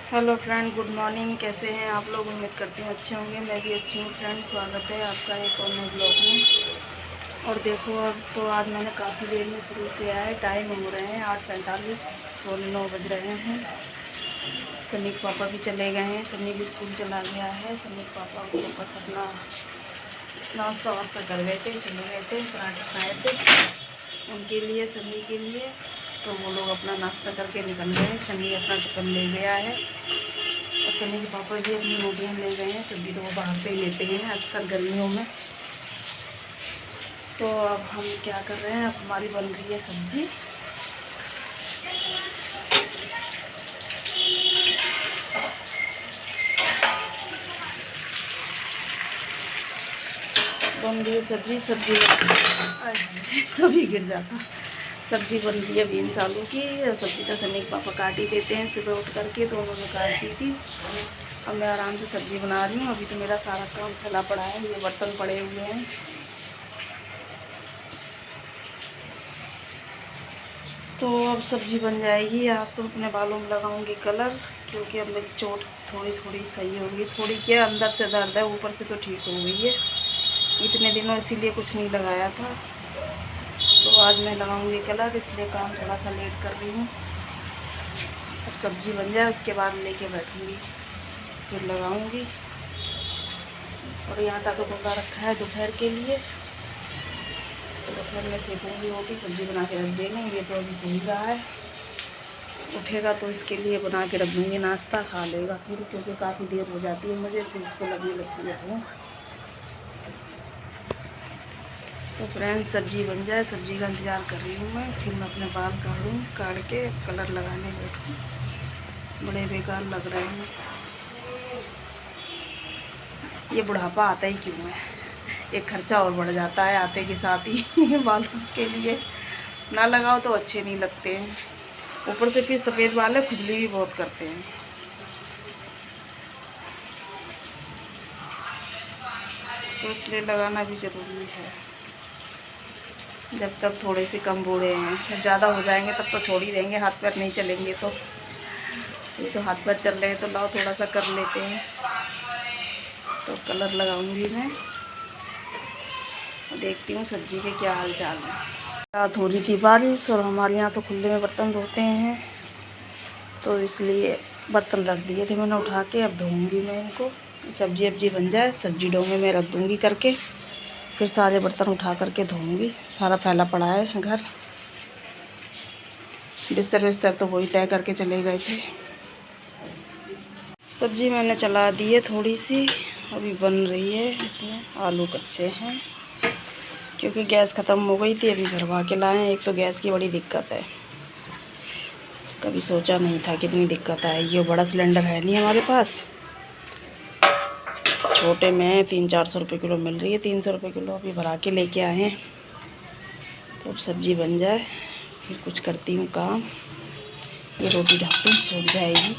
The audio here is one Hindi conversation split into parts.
Hello friend, good morning. कैसे हैं आप लोग? उम्मीद करती हूँ अच्छे होंगे। मैं भी अच्छी हूँ फ्रेंड। स्वागत है आपका एक और नए ब्लॉग में। और देखो, अब तो आज मैंने काफ़ी देर में शुरू किया है। टाइम हो रहे हैं 8:45, पौने 9 बज रहे हैं। सनी के पापा भी चले गए हैं। सनी भी स्कूल चला गया है। सनी के पापा को बस अपना नाश्ता वास्ता कर गए थे, चले गए थे। पराठा खाए थे उनके लिए, सनी के लिए। तो वो लोग अपना नाश्ता करके निकल गए। सनी अपना टिफिन ले गया है और सनी के पापा भी अपनी रोटियाँ ले गए हैं। सब्जी तो वो बाहर से ही लेते हैं अक्सर गर्मियों में। तो अब हम क्या कर रहे हैं, अब हमारी बन रही है सब्जी। बन रही है सब्जी कभी गिर जाता। सब्जी बन रही है बीन्स आलू की। सब्जी तो सनी के पापा काट ही देते हैं सुबह उठ करके, तो उन्होंने काट दी थी। अब मैं आराम से सब्ज़ी बना रही हूँ। अभी तो मेरा सारा काम फैला पड़ा है, ये बर्तन पड़े हुए हैं। तो अब सब्ज़ी बन जाएगी। आज तो अपने बालों में लगाऊंगी कलर, क्योंकि अब मेरी चोट थोड़ी थोड़ी सही होगी। थोड़ी क्या, अंदर से दर्द है, ऊपर से तो ठीक हो गई है इतने दिनों, इसीलिए कुछ नहीं लगाया था। तो आज मैं लगाऊंगी कलर, इसलिए काम थोड़ा सा लेट कर रही हूँ। अब सब्ज़ी बन जाए उसके बाद लेके बैठूँगी, फिर लगाऊंगी। और यहाँ आटा तो पका रखा है दोपहर के लिए, तो दोपहर में सेकूँगी रोटी। सब्ज़ी बना के रख देंगे। ये तो अभी सही रहा है, उठेगा तो इसके लिए बना के रख दूँगी। नाश्ता खा लेगा फिर, क्योंकि काफ़ी देर हो जाती है मुझे, फिर इसको लगने लगती है भूख। तो फ्रेंड्स, सब्ज़ी बन जाए, सब्ज़ी का इंतज़ार कर रही हूँ मैं। फिर मैं अपने बाल काटूँ, काट के कलर लगाने बैठूँ। बड़े बेकार लग रहे हैं। ये बुढ़ापा आता ही क्यों है, एक खर्चा और बढ़ जाता है आते के साथ ही बालों के लिए। ना लगाओ तो अच्छे नहीं लगते हैं, ऊपर से फिर सफ़ेद बाल है, खुजली भी बहुत करते हैं। तो इसलिए लगाना भी ज़रूरी है, जब तक थोड़े से कम बूढ़े हैं। जब ज़्यादा हो जाएंगे तब तो छोड़ ही देंगे, हाथ पैर नहीं चलेंगे। तो ये तो हाथ पैर चल रहे हैं, तो लाओ थोड़ा सा कर लेते हैं। तो कलर लगाऊंगी मैं, देखती हूँ सब्ज़ी के क्या हाल चाल है। रात हो रही थी बारिश, और हमारे यहाँ तो खुले में बर्तन धोते हैं, तो इसलिए बर्तन रख दिए थे मैंने उठा के। अब धोऊंगी मैं इनको। सब्जी अब्जी बन जाए, सब्जी डोंगे में रख दूँगी करके, फिर सारे बर्तन उठा करके धोऊंगी। सारा फैला पड़ा है घर। बिस्तर विस्तर तो वही तय करके चले गए थे। सब्जी मैंने चला दी है थोड़ी सी, अभी बन रही है। इसमें आलू कच्चे हैं, क्योंकि गैस ख़त्म हो गई थी, अभी भरवा के लाए हैं। एक तो गैस की बड़ी दिक्कत है, कभी सोचा नहीं था कितनी दिक्कत आएगी। बड़ा सिलेंडर है नहीं हमारे पास, छोटे में 300-400 रुपये किलो मिल रही है, 300 रुपये किलो। अभी भरा के लेके आए हैं। तो अब सब्ज़ी बन जाए, फिर कुछ करती हूँ काम। ये रोटी ढक दूँ, सूख जाएगी।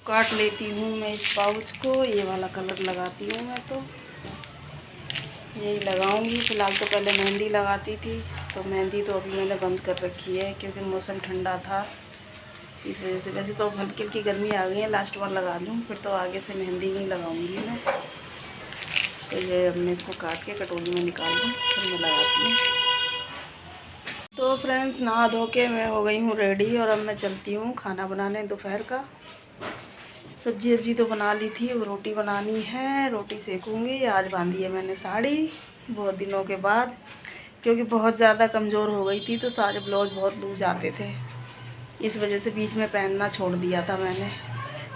काट लेती हूँ मैं इस पाउच को, ये वाला कलर लगाती हूँ मैं। तो यही लगाऊंगी फ़िलहाल। तो पहले मेहंदी लगाती थी, तो मेहंदी तो अभी मैंने बंद कर रखी है, क्योंकि मौसम ठंडा था, इस वजह से। वैसे तो हल्की हल्की गर्मी आ गई है, लास्ट बार लगा लूँ, फिर तो आगे से मेहंदी नहीं लगाऊंगी मैं। तो ये अब मैं इसको काट के कटोरी में निकाल दूँ, फिर मैं लगाती हूँ। तो फ्रेंड्स, नहा धो के मैं हो गई हूँ रेडी, और अब मैं चलती हूँ खाना बनाने दोपहर का। सब्जी अब्जी तो बना ली थी, अब रोटी बनानी है, रोटी सेकूँगी। आज बांधी है मैंने साड़ी बहुत दिनों के बाद, क्योंकि बहुत ज़्यादा कमज़ोर हो गई थी, तो सारे ब्लाउज बहुत लूज आते थे, इस वजह से बीच में पहनना छोड़ दिया था मैंने।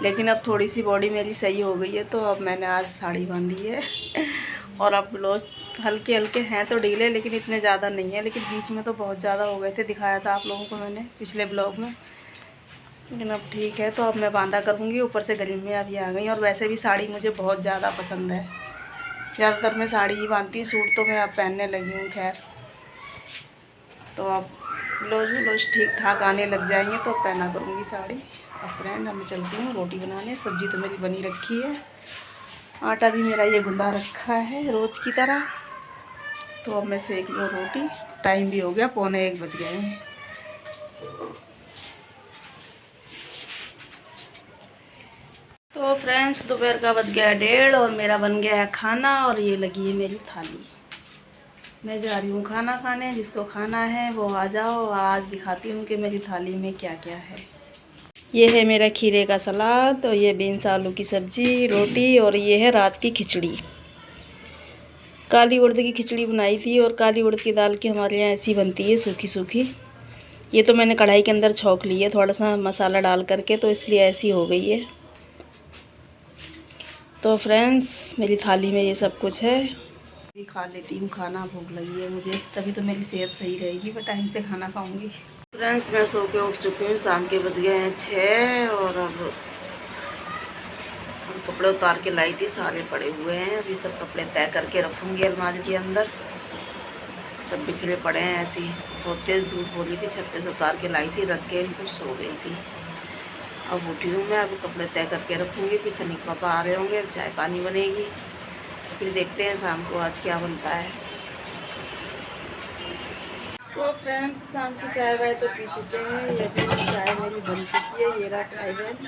लेकिन अब थोड़ी सी बॉडी मेरी सही हो गई है, तो अब मैंने आज साड़ी बांधी है। और अब ब्लाउज हल्के हल्के हैं तो ढीले, लेकिन इतने ज़्यादा नहीं है। लेकिन बीच में तो बहुत ज़्यादा हो गए थे, दिखाया था आप लोगों को मैंने पिछले ब्लॉग में। लेकिन अब ठीक है, तो अब मैं बांधा करूँगी। ऊपर से गर्मियाँ भी आ गई, और वैसे भी साड़ी मुझे बहुत ज़्यादा पसंद है। ज़्यादातर मैं साड़ी ही बांधती हूँ, सूट तो मैं अब पहनने लगी हूँ खैर। तो अब ब्लाउज ठीक ठाक आने लग जाएंगे, तो पहना करूँगी साड़ी। अब फ्रेंड, अब मैं चलती हूँ रोटी बनाने। सब्ज़ी तो मेरी बनी रखी है, आटा भी मेरा ये गुंदा रखा है रोज़ की तरह। तो अब मैं सेक लूँ रोटी। टाइम भी हो गया, 12:45 बज गए हैं। तो फ्रेंड्स दोपहर का बज गया 1:30 और मेरा बन गया है खाना और ये लगी है मेरी थाली। मैं जा रही हूँ खाना खाने, जिसको खाना है वो आ जाओ। आज दिखाती हूँ कि मेरी थाली में क्या क्या है। ये है मेरा खीरे का सलाद और ये बीन्स आलू की सब्ज़ी, रोटी और ये है रात की खिचड़ी। काली उड़द की खिचड़ी बनाई थी और काली उड़द की दाल की हमारे यहाँ ऐसी बनती है, सूखी सूखी। ये तो मैंने कढ़ाई के अंदर छौंक ली है थोड़ा सा मसाला डाल करके, तो इसलिए ऐसी हो गई है। तो फ्रेंड्स मेरी थाली में ये सब कुछ है। अभी खा लेती हूँ खाना, भूख लगी है मुझे, तभी तो मेरी सेहत सही रहेगी। मैं टाइम से खाना खाऊंगी। फ्रेंड्स मैं सो के उठ चुकी हूँ, शाम के बज गए हैं 6 और अब कपड़े उतार के लाई थी, सारे पड़े हुए हैं। अभी सब कपड़े तय करके रखूँगी अलमारी के अंदर। सब बिखरे पड़े हैं ऐसे ही, बहुत तेज़ धूप हो रही थी, छत पे से उतार के लाई थी, रख के इनको सो गई थी। अब उठी हूँ मैं, अब कपड़े तय करके रखूँगी। फिर सनीक पापा आ रहे होंगे, अब चाय पानी बनेगी, फिर देखते हैं शाम को आज क्या बनता है। तो फ्रेंड्स शाम की चाय वाय तो पी चुके हैं। ये भी चाय मेरी बन चुकी है। ये रहा चाय बन।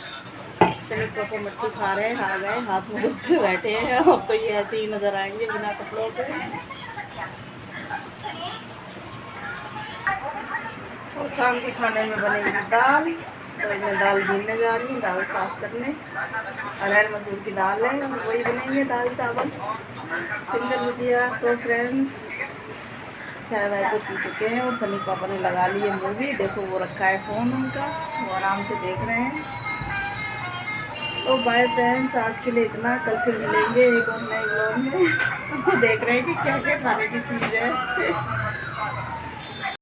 सनीक पापा मट्टी खा रहे हैं, आ गए, हाथ में धो के बैठे हैं। अब तो ये ऐसे ही नज़र आएंगे बिना कपड़ों के। और शाम के खाने में बनेगी दाल, तो मैं दाल भूनने जा रही हूँ, दाल साफ़ करने। अरहर मसूर की दाल है, वही बनेंगे, दाल चावल फिंगर भुजिया। तो फ्रेंड्स चाय वाय तो पी चुके हैं और सनी पापा ने लगा ली है मूवी। देखो वो रखा है फ़ोन उनका, वो आराम से देख रहे हैं। तो बाय फ्रेंड्स, आज के लिए इतना। कल फिर मिलेंगे एक और नए ब्लॉग में। देख रहे हैं कि क्या क्या खाने की चीज़ है।